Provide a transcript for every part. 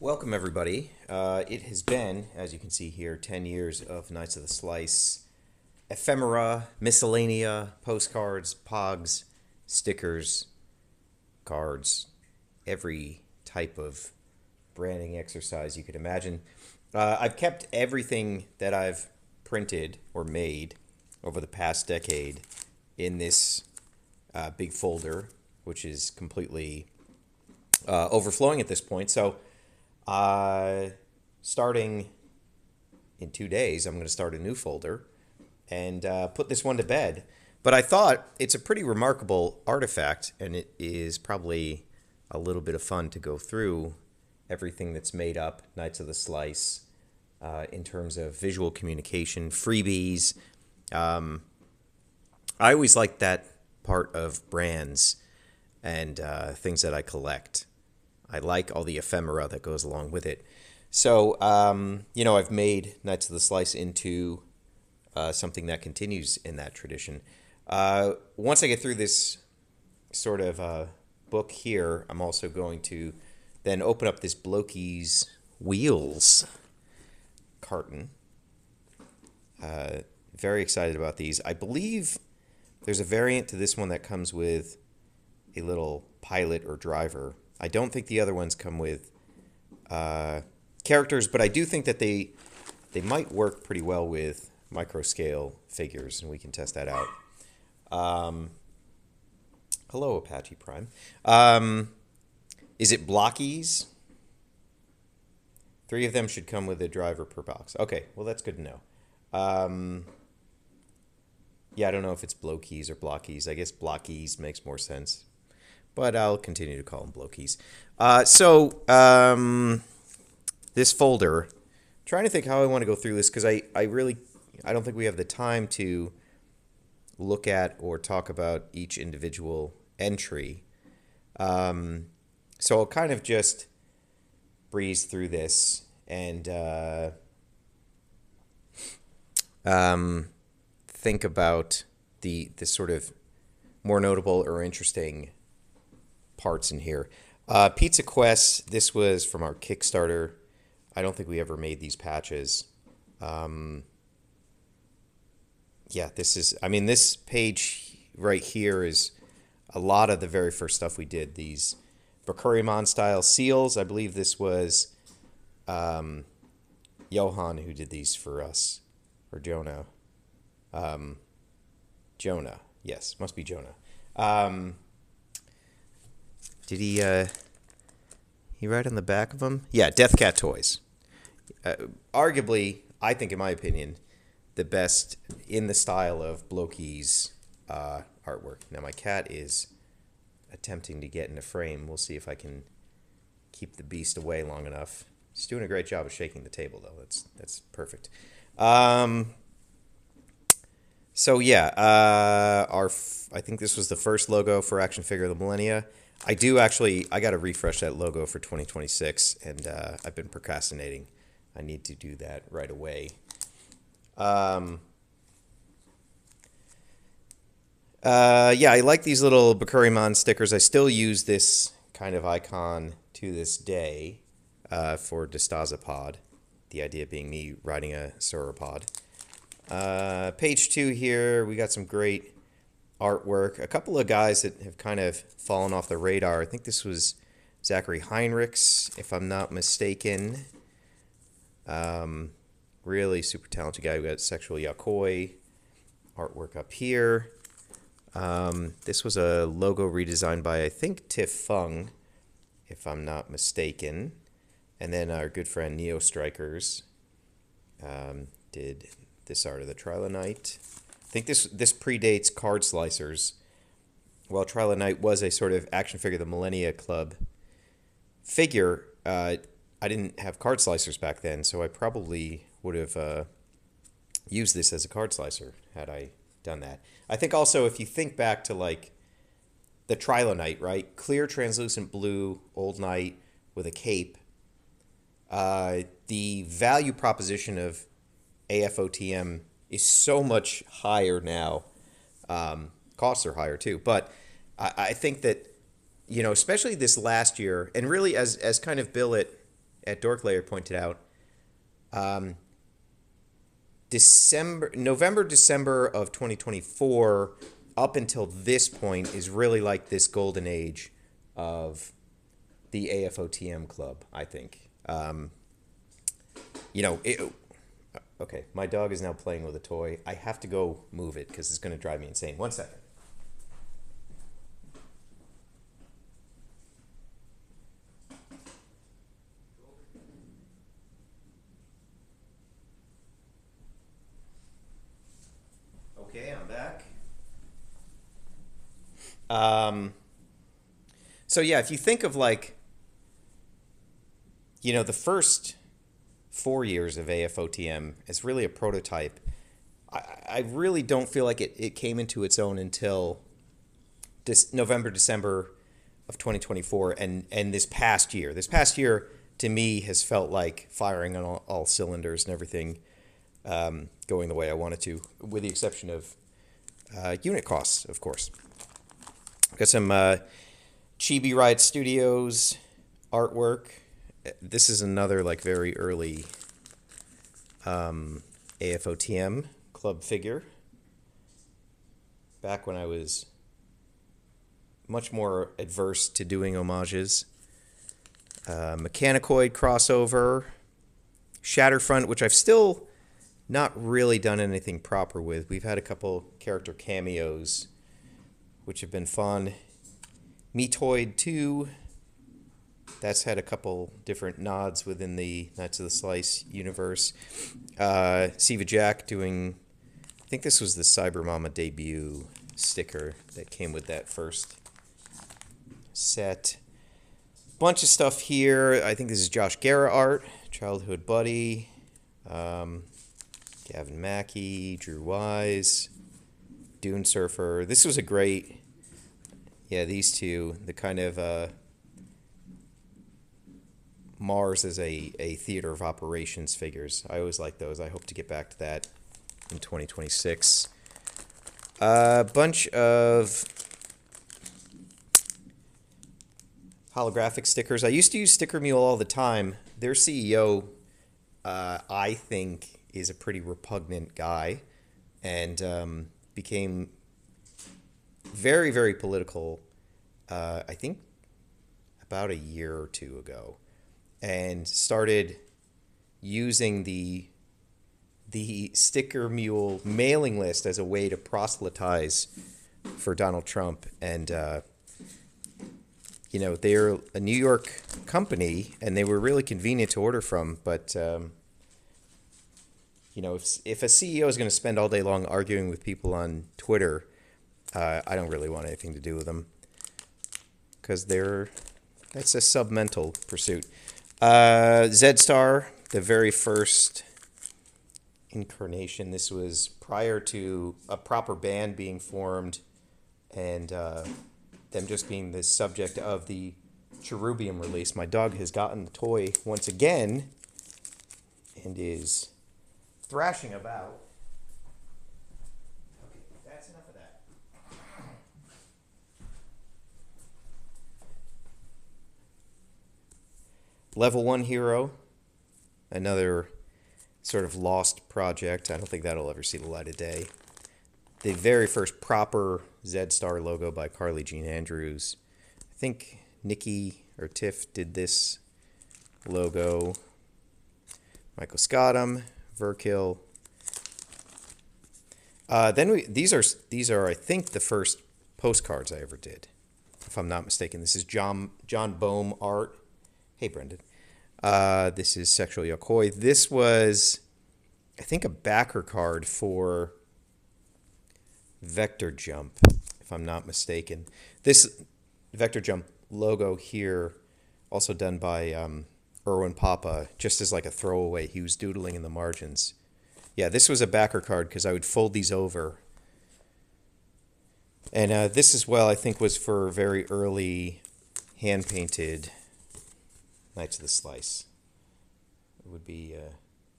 Welcome, everybody. It has been, as you can see here, 10 years of Knights of the Slice. Ephemera, miscellanea, postcards, pogs, stickers, cards, every type of branding exercise you could imagine. I've kept everything that I've printed or made over the past decade in this big folder, which is completely overflowing at this point. So, starting in 2 days, I'm going to start a new folder and put this one to bed. But I thought it's a pretty remarkable artifact, and it is probably a little bit of fun to go through everything that's made up Knights of the Slice in terms of visual communication, freebies. I always like that part of brands and things that I collect. I like all the ephemera that goes along with it. So, I've made Knights of the Slice into something that continues in that tradition. Once I get through this sort of book here, I'm also going to then open up this Blokey's Wheels carton. Very excited about these. I believe there's a variant to this one that comes with a little pilot or driver. I don't think the other ones come with characters, but I do think that they might work pretty well with micro scale figures, and we can test that out. Hello, Apache Prime. Is it Blockies? 3 of them should come with a driver per box. Okay, well, that's good to know. Yeah, I don't know if it's Blokies or Blockies. I guess Blockies makes more sense, but I'll continue to call them Blokies. This folder, trying to think how I want to go through this, because I don't think we have the time to look at or talk about each individual entry. So I'll kind of just breeze through this and think about the sort of more notable or interesting parts in here. Pizza Quest, this was from our Kickstarter. I don't think we ever made these patches. This page right here is a lot of the very first stuff we did. These Bakurimon style seals. I believe this was Johan who did these for us, or Jonah. Jonah, yes, must be Jonah. Did he write on the back of them? Yeah, Death Cat Toys. Arguably, I think, in my opinion, the best in the style of Blokey's artwork. Now, my cat is attempting to get in a frame. We'll see if I can keep the beast away long enough. He's doing a great job of shaking the table, though. That's perfect. I think this was the first logo for Action Figure of the Millennia. I got to refresh that logo for 2026, and I've been procrastinating. I need to do that right away. I like these little Bakurimon stickers. I still use this kind of icon to this day for Distazapod, the idea being me riding a sauropod. Page 2 here, we got some great artwork. A couple of guys that have kind of fallen off the radar. I think this was Zachary Heinrichs, if I'm not mistaken. Really super talented guy. We got Sexual Yakoi artwork up here. This was a logo redesigned by, I think, Tiff Fung, if I'm not mistaken. And then our good friend Neo Strikers did this art of the Trilonite. I think this predates Card Slicers. While Trilonite was a sort of Action Figure of the Millennia Club figure, I didn't have Card Slicers back then, so I probably would have used this as a card slicer had I done that. I think also, if you think back to like the Trilonite, right? Clear translucent blue, old knight with a cape. The value proposition of AFOTM is so much higher now. Costs are higher too, but I think that, especially this last year, and really as kind of Billet at Dork Layer pointed out, November, December of 2024 up until this point is really like this golden age of the AFOTM club, I think. You know, okay, my dog is now playing with a toy. I have to go move it because it's going to drive me insane. 1 second. Okay, I'm back. So yeah, if you think of like, you know, the first 4 years of AFOTM as really a prototype, I really don't feel like it came into its own until November, December of 2024 and this past year. This past year, to me, has felt like firing on all cylinders and everything going the way I wanted to, with the exception of unit costs, of course. Got some Chibi Ride Studios artwork. This is another like very early AFOTM club figure. Back when I was much more adverse to doing homages. Mechanicoid crossover. Shatterfront, which I've still not really done anything proper with. We've had a couple character cameos, which have been fun. Metoid 2. That's had a couple different nods within the Knights of the Slice universe. Siva Jack doing, I think this was the Cyber Mama debut sticker that came with that first set. Bunch of stuff here. I think this is Josh Guerra art, childhood buddy. Gavin Mackey, Drew Wise, Dune Surfer. This was a great, yeah, these two, the kind of Mars as a theater of operations figures. I always like those. I hope to get back to that in 2026. A bunch of holographic stickers. I used to use Sticker Mule all the time. Their CEO, I think, is a pretty repugnant guy and became very, very political, I think, about a year or two ago. And started using the Sticker Mule mailing list as a way to proselytize for Donald Trump. And, you know, they're a New York company, and they were really convenient to order from. But, you know, if a CEO is going to spend all day long arguing with people on Twitter, I don't really want anything to do with them. Because that's a submental pursuit. Zed-Star, the very first incarnation. This was prior to a proper band being formed and them just being the subject of the Cherubium release. My dog has gotten the toy once again and is thrashing about. Okay, that's enough of that. Level 1 Hero, another sort of lost project. I don't think that'll ever see the light of day. The very first proper Zed-Star logo by Carly Jean Andrews. I think Nikki or Tiff did this logo. Michael Scottum, Verkill. These are I think the first postcards I ever did, if I'm not mistaken. This is John Bohm art. Hey, Brendan. This is Sexual Yokoi. This was, I think, a backer card for Vector Jump, if I'm not mistaken. This Vector Jump logo here, also done by Erwin Papa, just as like a throwaway. He was doodling in the margins. Yeah, this was a backer card because I would fold these over. And this as well, I think, was for very early hand-painted Knights of the Slice. It would be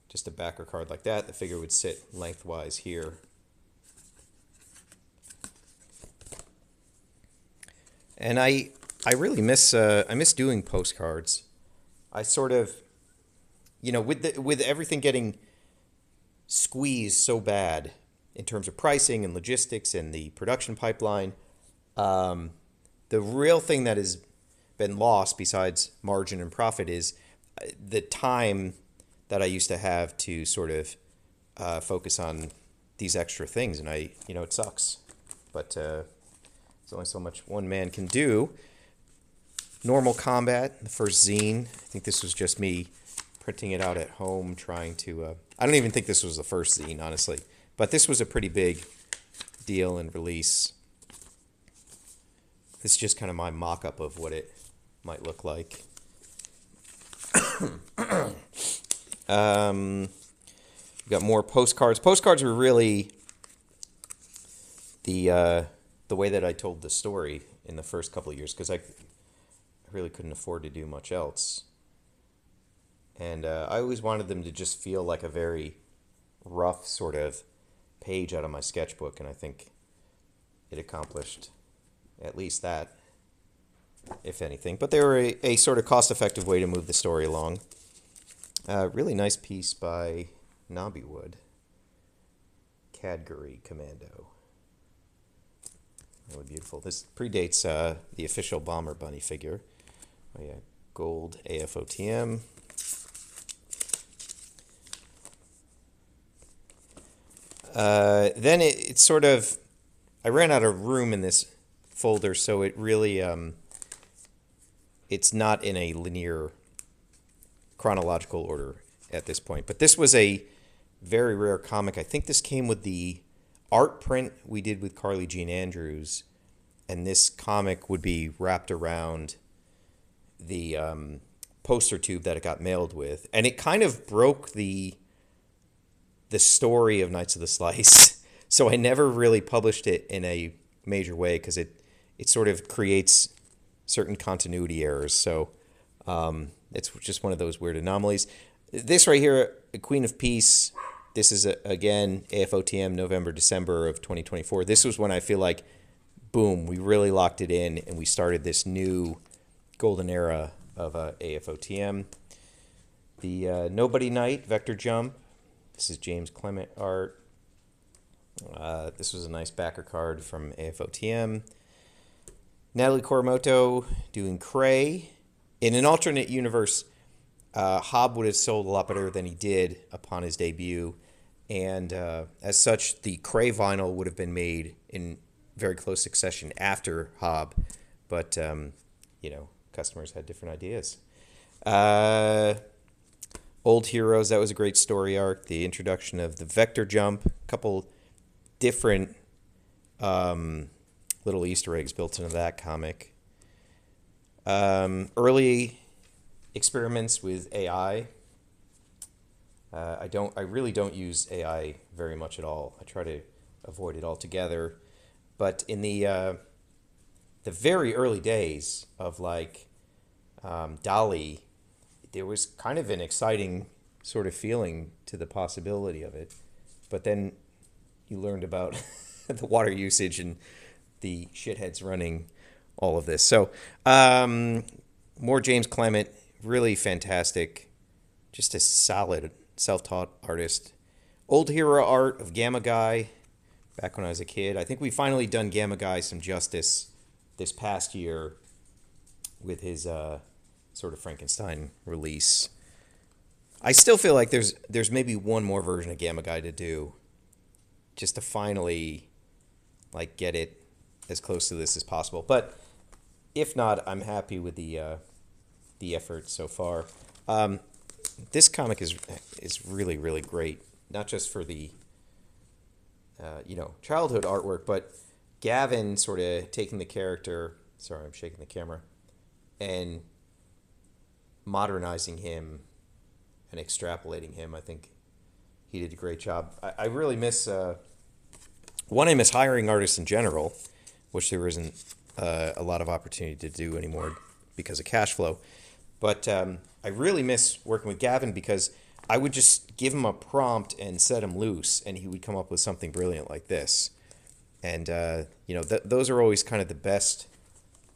just a backer card like that. The figure would sit lengthwise here. And I really miss doing postcards. I sort of with everything getting squeezed so bad in terms of pricing and logistics and the production pipeline, um, the real thing that has been lost besides margin and profit is the time that I used to have to sort of focus on these extra things, and it sucks, but there's only so much one man can do. Normal Combat, the first zine. I think this was just me printing it out at home, trying to. I don't even think this was the first zine, honestly, but this was a pretty big deal and release. This is just kind of my mock-up of what it might look like. We've got more postcards. Postcards were really the way that I told the story in the first couple of years, because I really couldn't afford to do much else. And I always wanted them to just feel like a very rough sort of page out of my sketchbook, and I think it accomplished at least that, if anything. But they were a sort of cost-effective way to move the story along. Really nice piece by Nobbywood. Cadbury Commando. Really beautiful. This predates the official Bomber Bunny figure. Oh yeah, gold AFOTM. Then it sort of, I ran out of room in this folder, so it really, it's not in a linear chronological order at this point. But this was a very rare comic. I think this came with the art print we did with Carly Jean Andrews, and this comic would be wrapped around the poster tube that it got mailed with, and it kind of broke the story of Knights of the Slice. So I never really published it in a major way because it sort of creates certain continuity errors. So it's just one of those weird anomalies. This right here, Queen of Peace, this is, again, AFOTM November, December of 2024. This was when I feel like, boom, we really locked it in and we started this new golden era of AFOTM. The Nobody Knight, Vector Jump. This is James Clement art. This was a nice backer card from AFOTM. Natalie Koromoto doing Cray. In an alternate universe, Hob would have sold a lot better than he did upon his debut. And as such, the Cray vinyl would have been made in very close succession after Hob. But, customers had different ideas. Old Heroes, that was a great story arc. The introduction of the Vector Jump, a couple different little Easter eggs built into that comic. Early experiments with AI. I really don't use AI very much at all. I try to avoid it altogether. But in the very early days of DALL-E, there was kind of an exciting sort of feeling to the possibility of it. But then you learned about the water usage and the shitheads running all of this. So more James Clement, really fantastic. Just a solid self-taught artist. Old hero art of Gamma Guy back when I was a kid. I think we finally done Gamma Guy some justice this past year with his sort of Frankenstein release. I still feel like there's maybe one more version of Gamma Guy to do, just to finally get it as close to this as possible. But if not, I'm happy with the effort so far. This comic is really, really great, not just for the childhood artwork, but Gavin sort of taking the character. Sorry, I'm shaking the camera, and modernizing him and extrapolating him. I think he did a great job. I really miss I miss hiring artists in general, which there isn't a lot of opportunity to do anymore because of cash flow. But I really miss working with Gavin because I would just give him a prompt and set him loose, and he would come up with something brilliant like this. And those are always kind of the best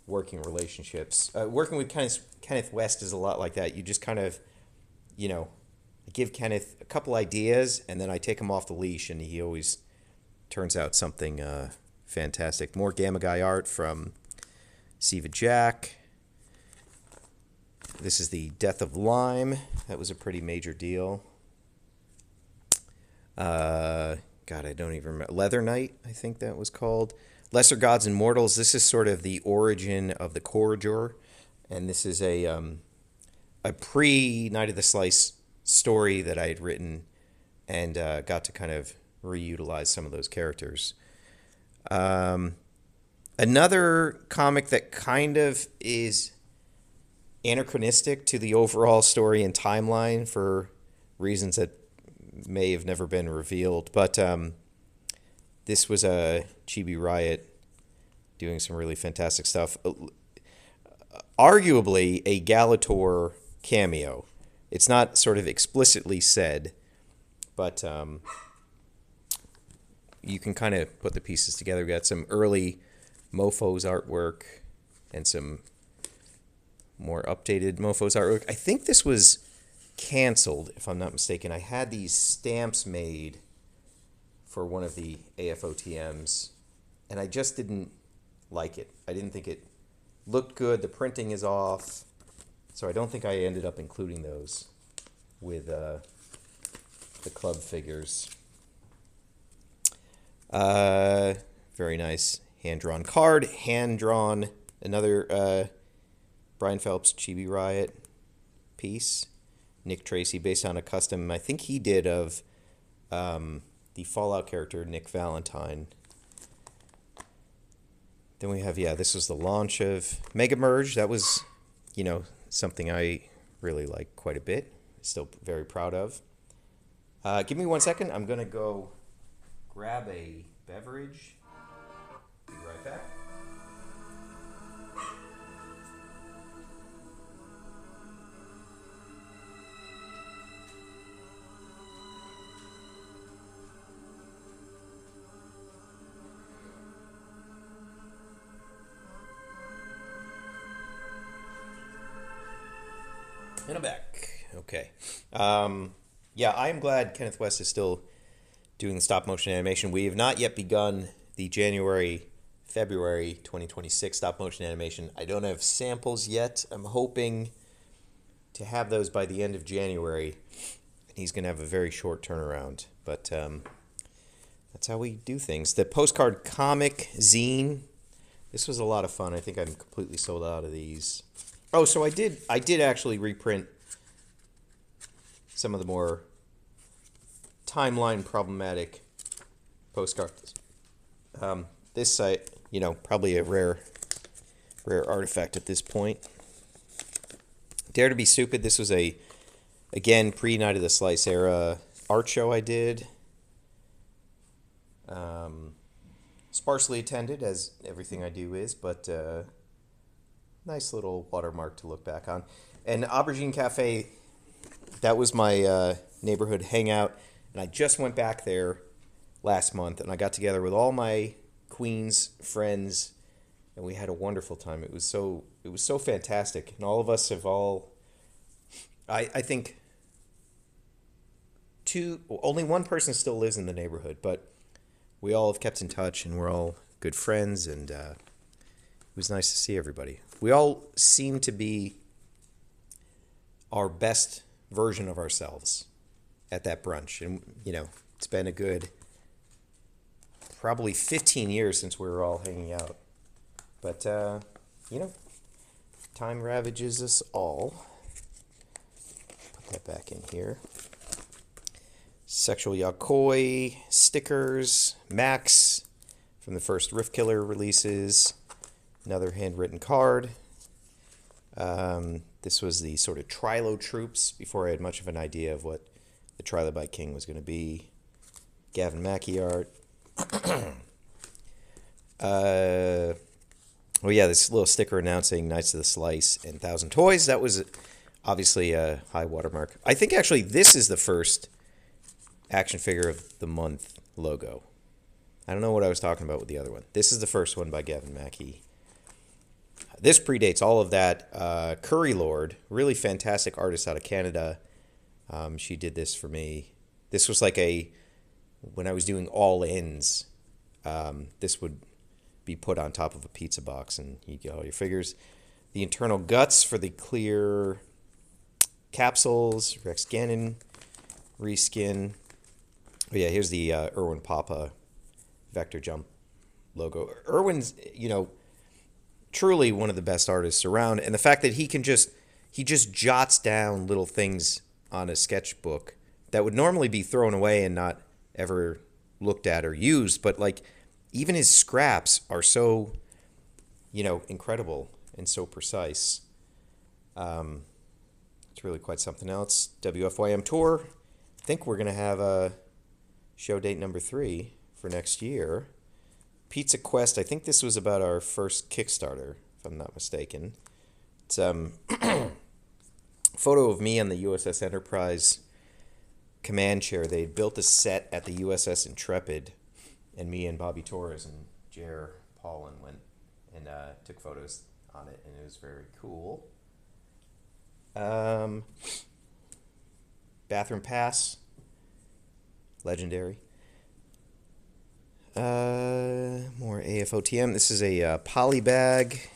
working relationships. Working with Kenneth West is a lot like that. You just kind of, I give Kenneth a couple ideas, and then I take him off the leash, and he always turns out something fantastic. More Gamma Guy art from Siva Jack. This is the Death of Lime. That was a pretty major deal. God, I don't even remember. Leather Knight, I think that was called. Lesser Gods and Mortals. This is sort of the origin of the Corridor, and this is a pre Night of the Slice story that I had written, and got to kind of reutilize some of those characters. Another comic that kind of is anachronistic to the overall story and timeline for reasons that may have never been revealed, but this was a Chibi Riot doing some really fantastic stuff. Arguably a Galator cameo. It's not sort of explicitly said, but you can kind of put the pieces together. We got some early Mofos artwork and some more updated Mofos artwork. I think this was canceled, if I'm not mistaken. I had these stamps made for one of the AFOTMs, and I just didn't like it. I didn't think it looked good. The printing is off, so I don't think I ended up including those with the club figures. Very nice hand-drawn card. Hand-drawn, another Brian Phelps Chibi Riot piece. Nick Tracy, based on a custom I think he did of the Fallout character Nick Valentine. Then we have, this was the launch of Mega Merge. That was, something I really like quite a bit. Still very proud of. Give me 1 second. I'm going to go grab a beverage. Be right back. And I'm back. Okay. I am glad Kenneth West is still doing the stop motion animation. We have not yet begun the February 2026 stop motion animation. I don't have samples yet. I'm hoping to have those by the end of January. And he's going to have a very short turnaround. But that's how we do things. The postcard comic zine. This was a lot of fun. I think I'm completely sold out of these. Oh, so I did actually reprint some of the more timeline problematic postcards. This site, probably a rare artifact at this point. Dare to Be Stupid. This was again, pre-Night of the Slice era art show I did. Sparsely attended, as everything I do is, but nice little watermark to look back on. And Aubergine Cafe, that was my neighborhood hangout, and I just went back there last month, and I got together with all my Queens friends, and we had a wonderful time. It was so fantastic, and all of us have I think only one person still lives in the neighborhood, but we all have kept in touch, and we're all good friends, and it was nice to see everybody. We all seem to be our best version of ourselves at that brunch. And, it's been a good probably 15 years since we were all hanging out. But, time ravages us all. Put that back in here. Sexual Yakoi stickers. Max from the first Rift Killer releases. Another handwritten card. This was the sort of Trilo troops before I had much of an idea of what the Trilobite King was going to be. Gavin Mackey art. This little sticker announcing Knights of the Slice and 1,000 Toys. That was obviously a high watermark. I think actually this is the first action figure of the month logo. I don't know what I was talking about with the other one. This is the first one by Gavin Mackey. This predates all of that. Curry Lord, really fantastic artist out of Canada. She did this for me. This was like when I was doing all ins, this would be put on top of a pizza box and you get all your figures. The internal guts for the clear capsules, Rex Gannon, reskin. Oh yeah, here's the Irwin Papa Vector Jump logo. Irwin's, truly one of the best artists around, and the fact that he just jots down little things on a sketchbook that would normally be thrown away and not ever looked at or used, but like even his scraps are so, incredible and so precise. It's really quite something else. WFYM Tour. I think we're going to have a show date number 3 for next year. Pizza Quest. I think this was about our first Kickstarter, if I'm not mistaken. It's photo of me on the USS Enterprise command chair. They built a set at the USS Intrepid, and me and Bobby Torres and Jer Paulin went and took photos on it, and it was very cool. Bathroom Pass, legendary. More AFOTM. This is a poly bag,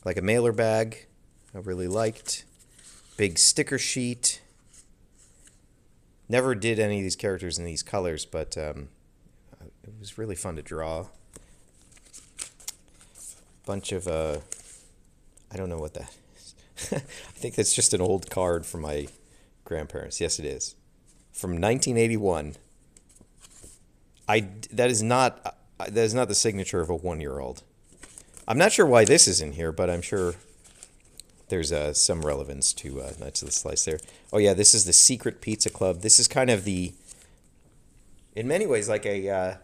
like a mailer bag. I really liked. Big sticker sheet. Never did any of these characters in these colors, but it was really fun to draw. Bunch of I don't know what that is. I think that's just an old card from my grandparents. Yes, it is. From 1981. That is not the signature of a 1-year-old. I'm not sure why this is in here, but I'm sure there's some relevance to Knights of the Slice there. Oh yeah, this is the Secret Pizza Club. This is kind of in many ways, like an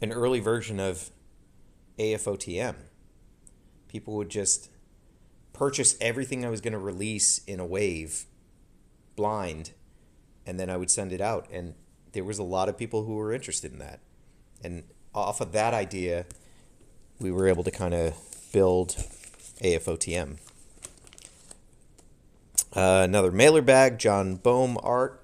early version of AFOTM. People would just purchase everything I was going to release in a wave, blind, and then I would send it out. And there was a lot of people who were interested in that. And off of that idea, we were able to kind of build AFOTM. Another mailer bag, John Boehm art.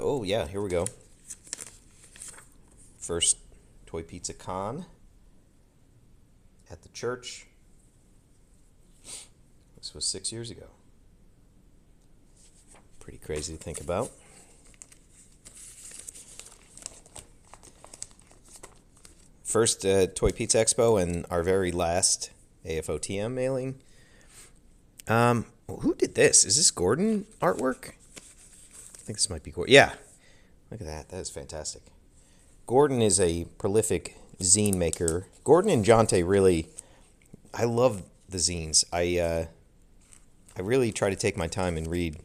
Oh yeah, here we go. First Toy Pizza Con at the church. This was 6 years ago. Pretty crazy to think about. First Toy Pizza Expo and our very last AFOTM mailing. Who did this? Is this Gordon artwork? I think this might be Gordon. Yeah. Look at that. That is fantastic. Gordon is a prolific zine maker. Gordon and Jonte really... I love the zines. I really try to take my time and read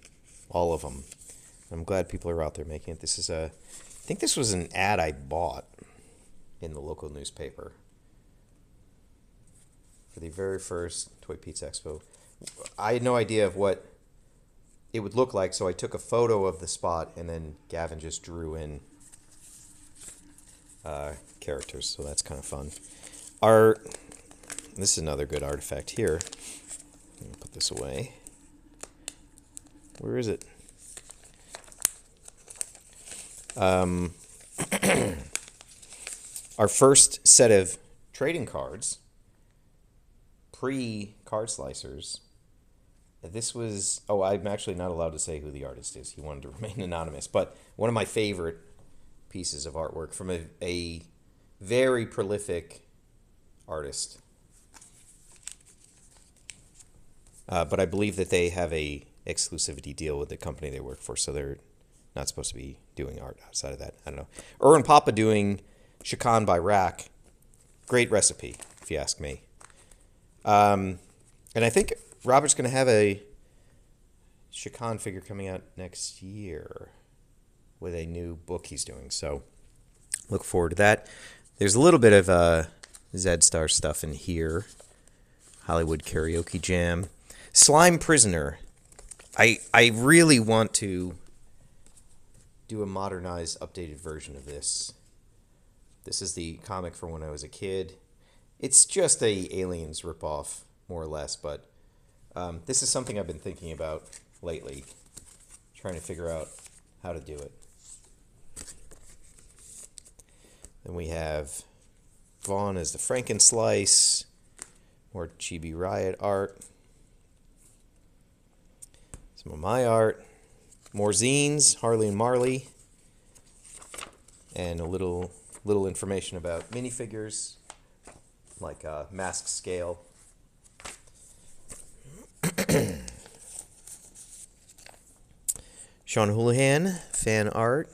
all of them. I'm glad people are out there making it. This is I think this was an ad I bought in the local newspaper for the very first Toy Pizza Expo. I had no idea of what it would look like, so I took a photo of the spot, and then Gavin just drew in characters, so that's kind of fun. This is another good artifact here. Let me put this away. Where is it? Our first set of trading cards, pre-card slicers. This was... Oh, I'm actually not allowed to say who the artist is. He wanted to remain anonymous. But one of my favorite pieces of artwork from a very prolific artist. But I believe that they have a exclusivity deal with the company they work for, so they're not supposed to be doing art outside of that. I don't know. Irwin Papa doing Shakan by Rack. Great recipe, if you ask me. And I think Robert's going to have a Shakan figure coming out next year with a new book he's doing. So look forward to that. There's a little bit of Zed Star stuff in here. Hollywood Karaoke Jam. Slime Prisoner. I really want to do a modernized, updated version of this. This is the comic from when I was a kid. It's just a Aliens ripoff, more or less, but this is something I've been thinking about lately, trying to figure out how to do it. Then we have Vaughn as the Frankenslice, more Chibi Riot art, some of my art, more zines, Harley and Marley, and a little information about minifigures, like mask scale. Sean Houlihan, fan art.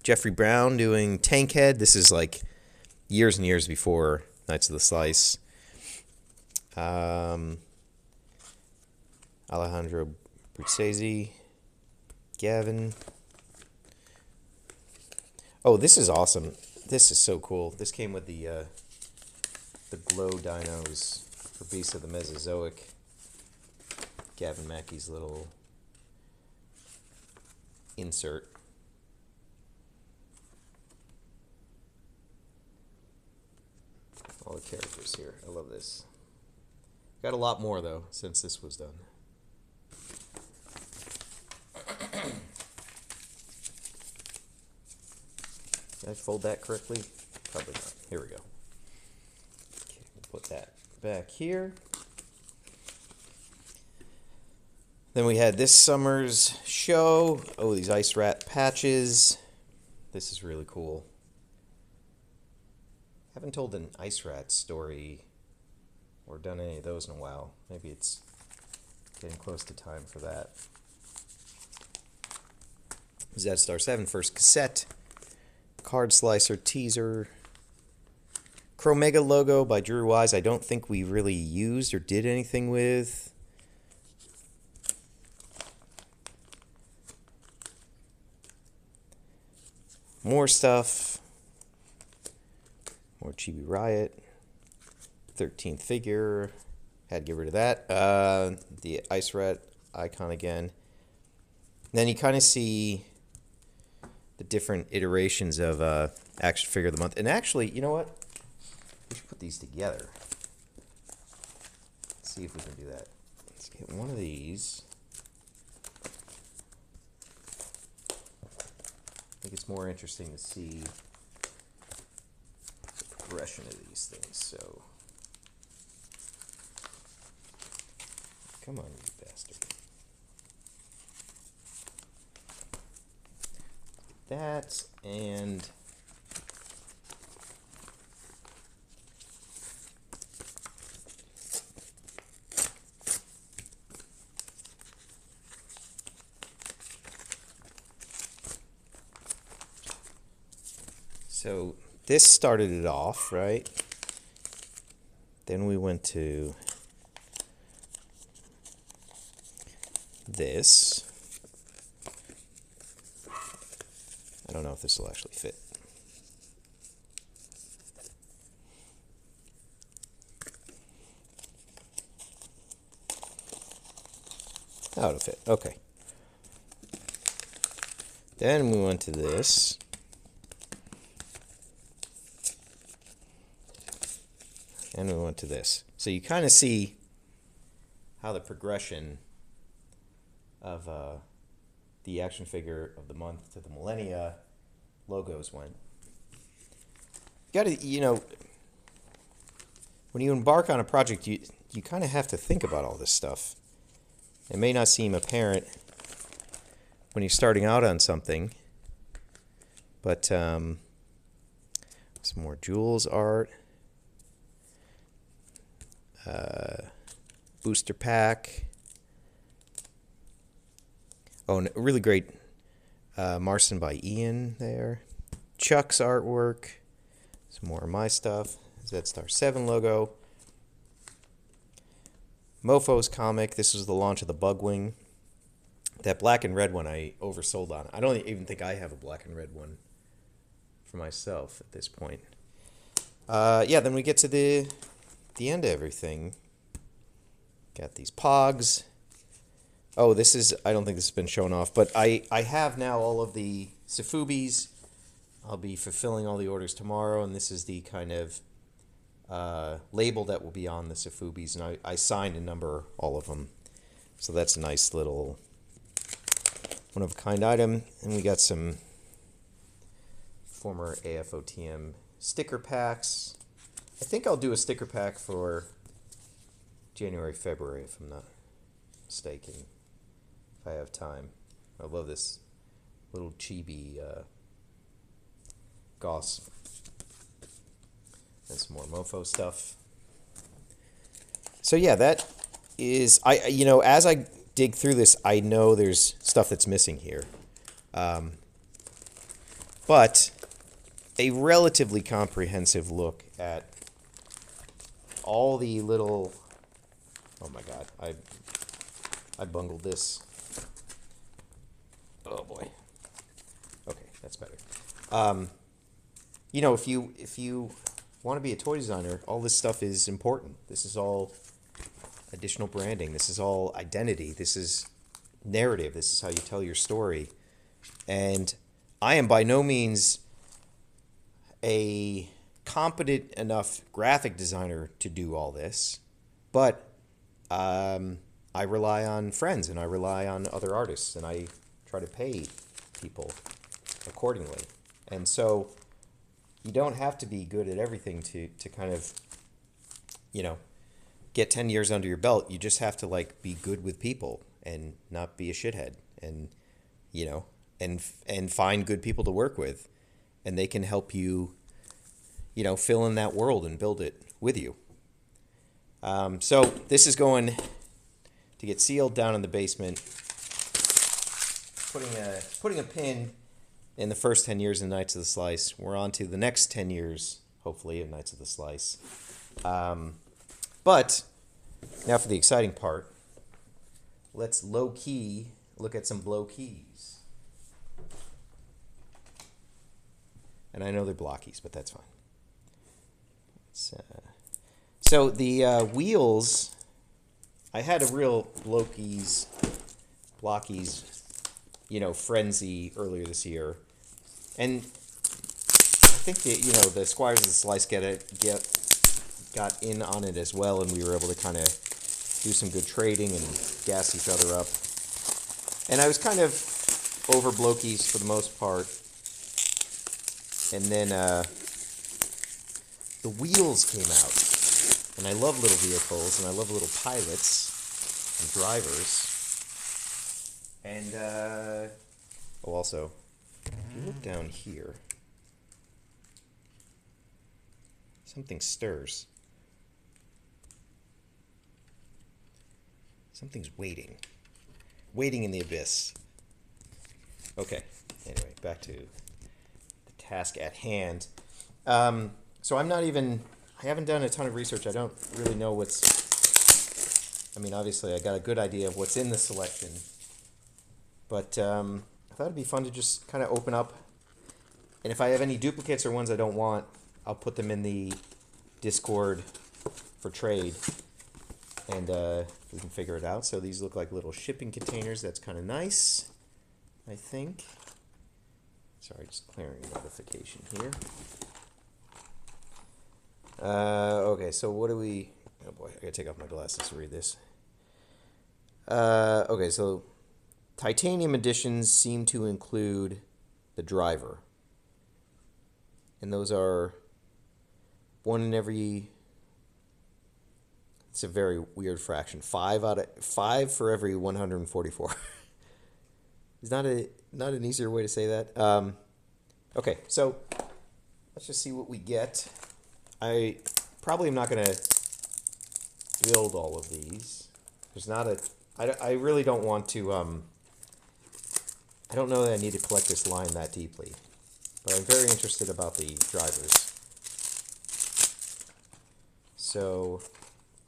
Jeffrey Brown doing Tankhead. This is like years and years before Knights of the Slice. Alejandro Bruzzese. Gavin. Oh, this is awesome. This is so cool. This came with the glow dinos for Beasts of the Mesozoic. Gavin Mackey's little insert. All the characters here. I love this. Got a lot more, though, since this was done. Did I fold that correctly? Probably not. Here we go. Okay, we'll put that back here. Then we had this summer's show. Oh, these Ice Rat patches. This is really cool. Haven't told an Ice Rat story or done any of those in a while. Maybe it's getting close to time for that. Zstar 7 first cassette. Card Slicer teaser. Chromega logo by Drew Wise. I don't think we really used or did anything with. More stuff. More Chibi Riot. 13th figure. Had to get rid of that. The Ice Rat icon again. Then you kind of see the different iterations of action figure of the month. And actually, you know what? We should put these together. Let's see if we can do that. Let's get one of these. I think it's more interesting to see the progression of these things. So, come on, you bastard. That and so this started it off, right? Then we went to this. I don't know if this will actually fit. Oh, it'll fit. Okay. Then we went to this. And we went to this. So you kind of see how the progression of the action figure of the month to the millennia logos went. You gotta, you know, when you embark on a project, you kind of have to think about all this stuff. It may not seem apparent when you're starting out on something, but some more Jules art. Booster pack. Oh, and really great Marston by Ian there. Chuck's artwork. Some more of my stuff. Zstar 7 logo. Mofo's comic. This was the launch of the Bugwing. That black and red one I oversold on. I don't even think I have a black and red one for myself at this point. Yeah, then we get to the end of everything. Got these Pogs. Oh, this is, I don't think this has been shown off, but I have now all of the Sifubis. I'll be fulfilling all the orders tomorrow, and this is the kind of label that will be on the Sofubis, and I signed a number, all of them. So that's a nice little one-of-a-kind item. And we got some former AFOTM sticker packs. I think I'll do a sticker pack for January, February, if I'm not mistaken, if I have time. I love this little chibi Goss. And some more Mofo stuff. So yeah, that is, as I dig through this, I know there's stuff that's missing here. But a relatively comprehensive look at all the little, oh my God, I bungled this. Oh boy. Okay, that's better. If you want to be a toy designer, all this stuff is important. This is all additional branding. This is all identity. This is narrative. This is how you tell your story. And I am by no means a competent enough graphic designer to do all this, but I rely on friends and I rely on other artists, and I try to pay people accordingly. And so you don't have to be good at everything to kind of, get 10 years under your belt. You just have to be good with people and not be a shithead, and, and find good people to work with, and they can help you, fill in that world and build it with you. So this is going to get sealed down in the basement, putting a pin in the first 10 years of Knights of the Slice. We're on to the next 10 years, hopefully, of Knights of the Slice. But now for the exciting part. Let's low-key look at some blow keys. And I know they're blockies, but that's fine. So the wheels, I had a real blockies, frenzy earlier this year. And I think the Squires of the Slice got in on it as well, and we were able to kind of do some good trading and gas each other up. And I was kind of over blokies for the most part. And then the wheels came out. And I love little vehicles, and I love little pilots and drivers. And, also, if you look down here, something stirs. Something's waiting. Waiting in the abyss. Okay, anyway, back to the task at hand. So I haven't done a ton of research. I don't really know obviously I got a good idea of what's in the selection. But I thought it'd be fun to just kind of open up. And if I have any duplicates or ones I don't want, I'll put them in the Discord for trade. And we can figure it out. So these look like little shipping containers. That's kind of nice, I think. Sorry, just clearing a notification here. Okay, so what do we... Oh boy, I gotta take off my glasses to read this. Okay, so titanium editions seem to include the driver. And those are one in every... It's a very weird fraction. 5 for every 144. Is not an easier way to say that. Okay, so let's just see what we get. I probably am not going to build all of these. There's not a... I really don't want to... I don't know that I need to collect this line that deeply. But I'm very interested about the drivers. So...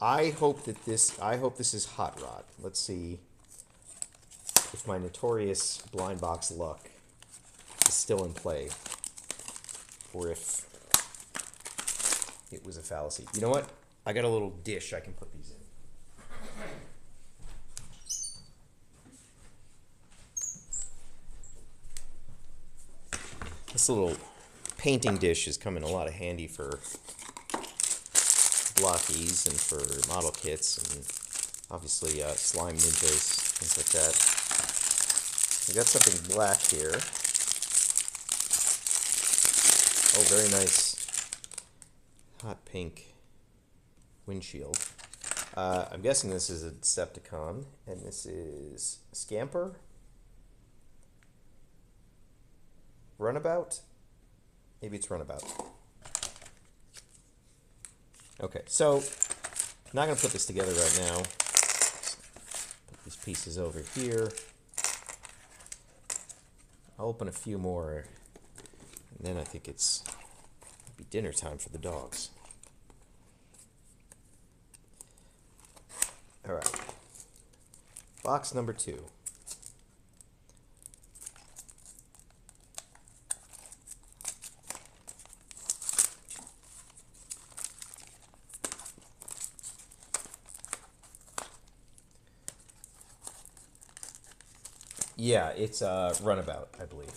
I hope this is Hot Rod. Let's see if my notorious blind box luck is still in play, or if it was a fallacy. You know what? I got a little dish I can put these in. This little painting dish is coming a lot of handy for blockies and for model kits and obviously slime ninjas, things like that. We got something black here. Oh, very nice hot pink windshield. I'm guessing this is a Decepticon, and this is Scamper? Runabout? Maybe it's Runabout. Okay, so I'm not going to put this together right now. Put these pieces over here. I'll open a few more, and then I think it'll be dinner time for the dogs. All right, box number 2. Yeah, it's Runabout, I believe.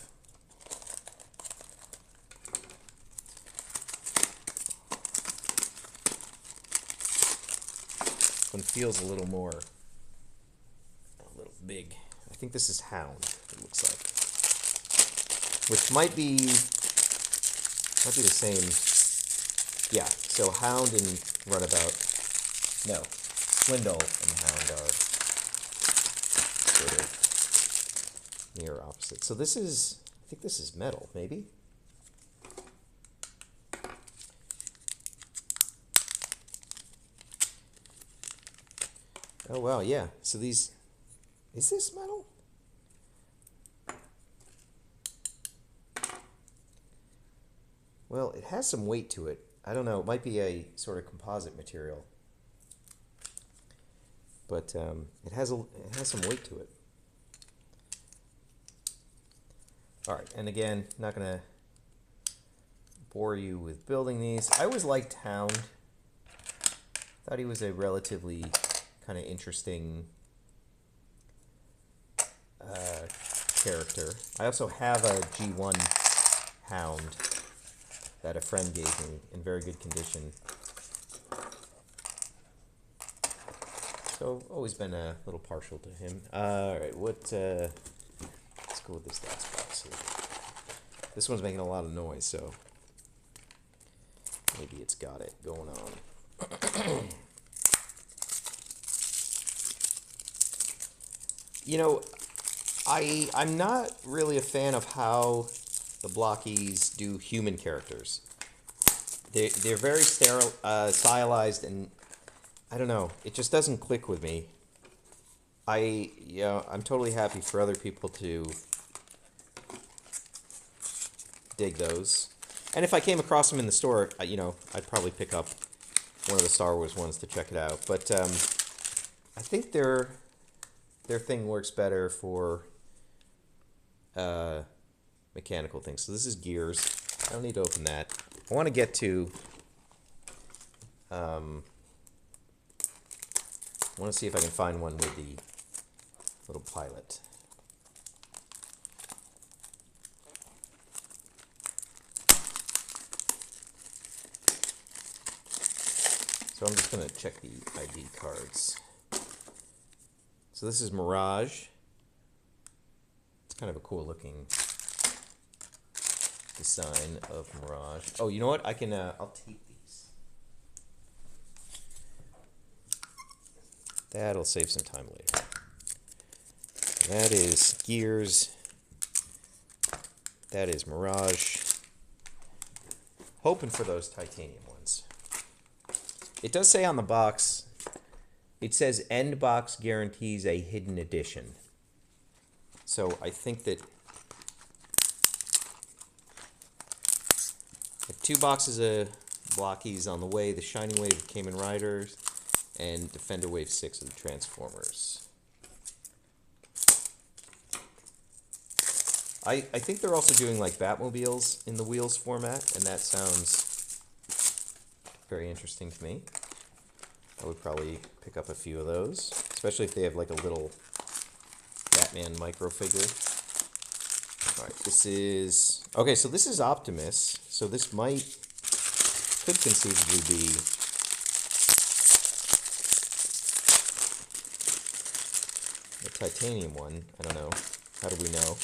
One feels a little big. I think this is Hound, it looks like. Which might be the same. Yeah, so Hound and Runabout. No, Swindle and Hound are sort of near opposite. So this is, I think this is metal, maybe? Oh, wow, yeah. So these, is this metal? Well, it has some weight to it. I don't know, it might be a sort of composite material. But it has some weight to it. All right, and again, not going to bore you with building these. I always liked Hound. Thought he was a relatively kind of interesting character. I also have a G1 Hound that a friend gave me in very good condition. So, always been a little partial to him. All right, let's go with this last box here. This one's making a lot of noise, so maybe it's got it going on. You know, I'm not really a fan of how the Blockies do human characters. They're very stylized, and I don't know, it just doesn't click with me. I'm totally happy for other people to dig those. And if I came across them in the store, I'd probably pick up one of the Star Wars ones to check it out. But I think their thing works better for mechanical things. So this is Gears. I don't need to open that. I want to get to... I want to see if I can find one with the little pilot. So I'm just going to check the ID cards. So this is Mirage. It's kind of a cool looking design of Mirage. Oh, you know what? I can, I'll tape these. That'll save some time later. That is Gears. That is Mirage. Hoping for those titanium ones. It does say on the box, it says end box guarantees a hidden edition. So I think that I have 2 boxes of Blockies on the way, the Shining Wave of Kamen Riders and Defender Wave 6 of the Transformers. I think they're also doing like Batmobiles in the Wheels format, and that sounds very interesting to me. I would probably pick up a few of those, especially if they have like a little Batman micro figure. All right, this is... Okay, so this is Optimus, so this could conceivably be titanium one. I don't know. How do we know?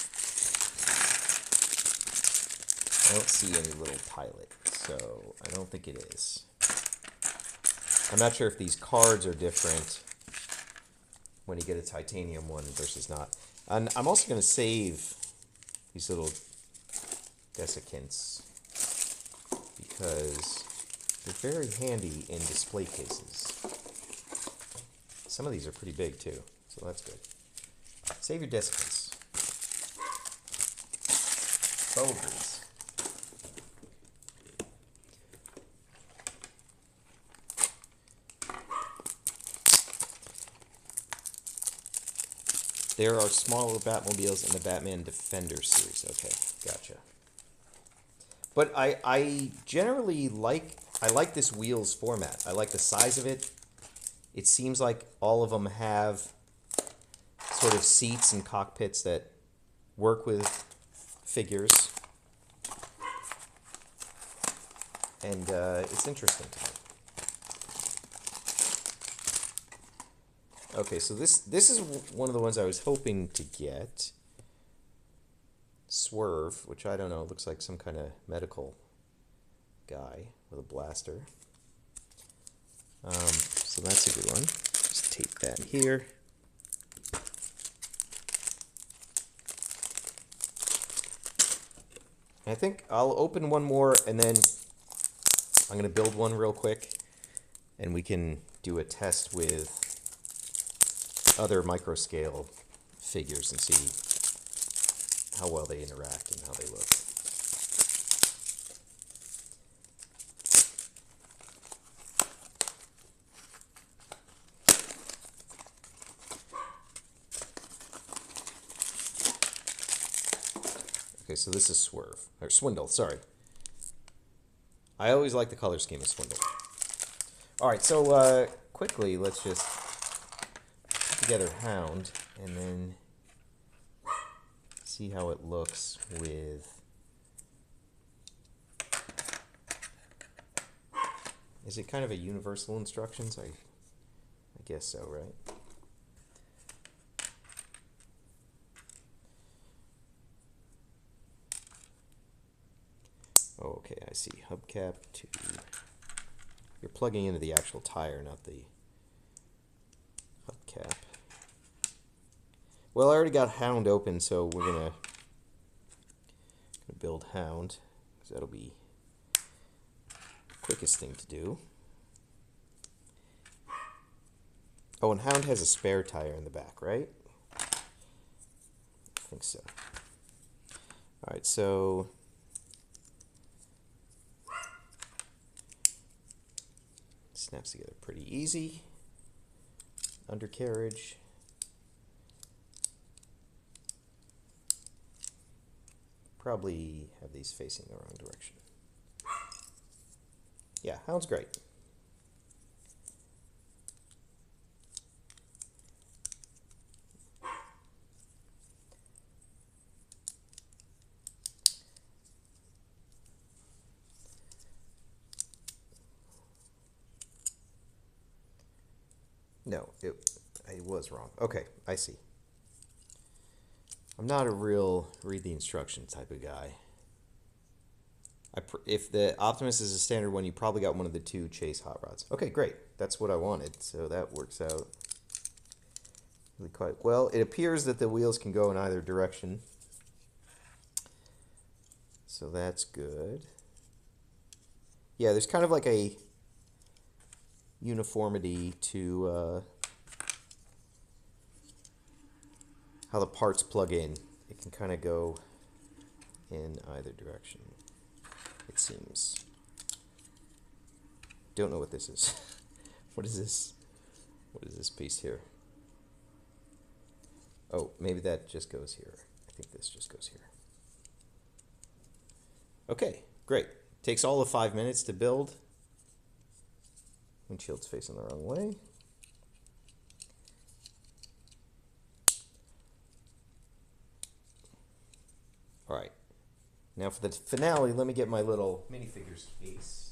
I don't see any little pilot, so I don't think it is. I'm not sure if these cards are different when you get a titanium one versus not. And I'm also going to save these little desiccants because they're very handy in display cases. Some of these are pretty big too, so that's good. Save your desiccants. Boulders. There are smaller Batmobiles in the Batman Defender series. Okay, gotcha. But I generally like this wheels format. I like the size of it. It seems like all of them have sort of seats and cockpits that work with figures. And it's interesting to me. Okay, so this is one of the ones I was hoping to get. Swerve, which I don't know, looks like some kind of medical guy with a blaster. So that's a good one. Just tape that here. I think I'll open one more and then I'm going to build one real quick and we can do a test with other micro scale figures and see how well they interact and how they look. Okay, so this is Swerve, or Swindle, sorry. I always like the color scheme of Swindle. All right, so quickly, let's just put together Hound and then see how it looks with... Is it kind of a universal instructions? I guess so, right? Oh, okay, I see. Hubcap to... You're plugging into the actual tire, not the hubcap. Well, I already got Hound open, so we're gonna build Hound, because that'll be the quickest thing to do. Oh, and Hound has a spare tire in the back, right? I think so. Alright, so... Snaps together pretty easy. Undercarriage. Probably have these facing the wrong direction. Yeah, Hound's great. No, I was wrong. Okay, I see. I'm not a real read the instructions type of guy. If the Optimus is a standard one, you probably got one of the two Chase hot rods. Okay, great. That's what I wanted, so that works out really quite well. It appears that the wheels can go in either direction, so that's good. Yeah, there's kind of like a uniformity to how the parts plug in. It can kind of go in either direction, it seems. Don't know what this is. What is this? What is this piece here? Oh, maybe that just goes here. I think this just goes here. Okay, great. Takes all of 5 minutes to build. Windshield's facing the wrong way. All right. Now for the finale, let me get my little minifigures case.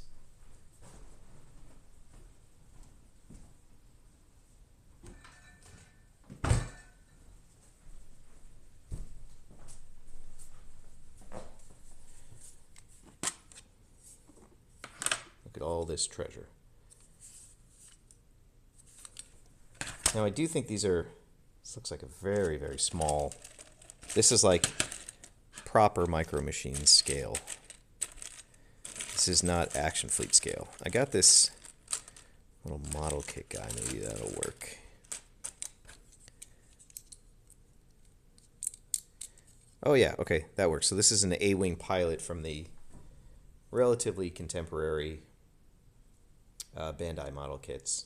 this treasure. Now I do think these are, this looks like a very, very small, this is like proper Micro Machines scale. This is not Action Fleet scale. I got this little model kit guy, maybe that'll work. Oh yeah, okay, that works. So this is an A-Wing pilot from the relatively contemporary Bandai model kits.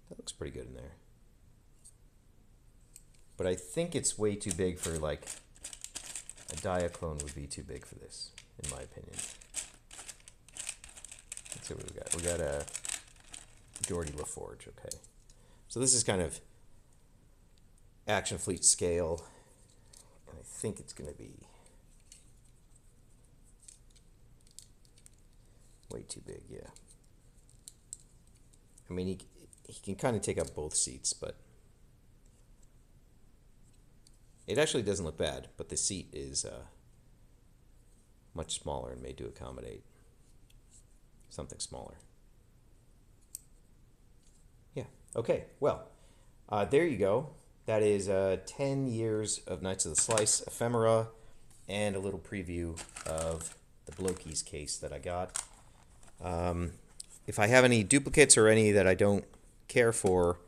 That looks pretty good in there. But I think it's way too big for, like, a Diaclone would be too big for this, in my opinion. Let's see what we got. We got a Geordi LaForge, okay. So this is kind of Action Fleet scale. And I think it's going to be way too big, yeah. I mean, he can kind of take up both seats, but it actually doesn't look bad, but the seat is much smaller and made to accommodate something smaller. Yeah, okay, well, there you go. That is 10 years of Knights of the Slice ephemera and a little preview of the Blokies case that I got. If I have any duplicates or any that I don't care for,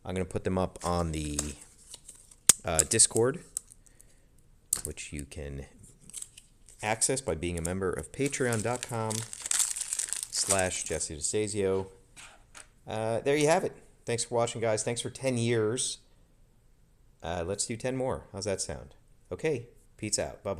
I'm going to put them up on the Discord, which you can access by being a member of patreon.com/Jesse DeSazio. There you have it. Thanks for watching, guys. Thanks for 10 years. Let's do 10 more. How's that sound? Okay, peace out. Bye-bye.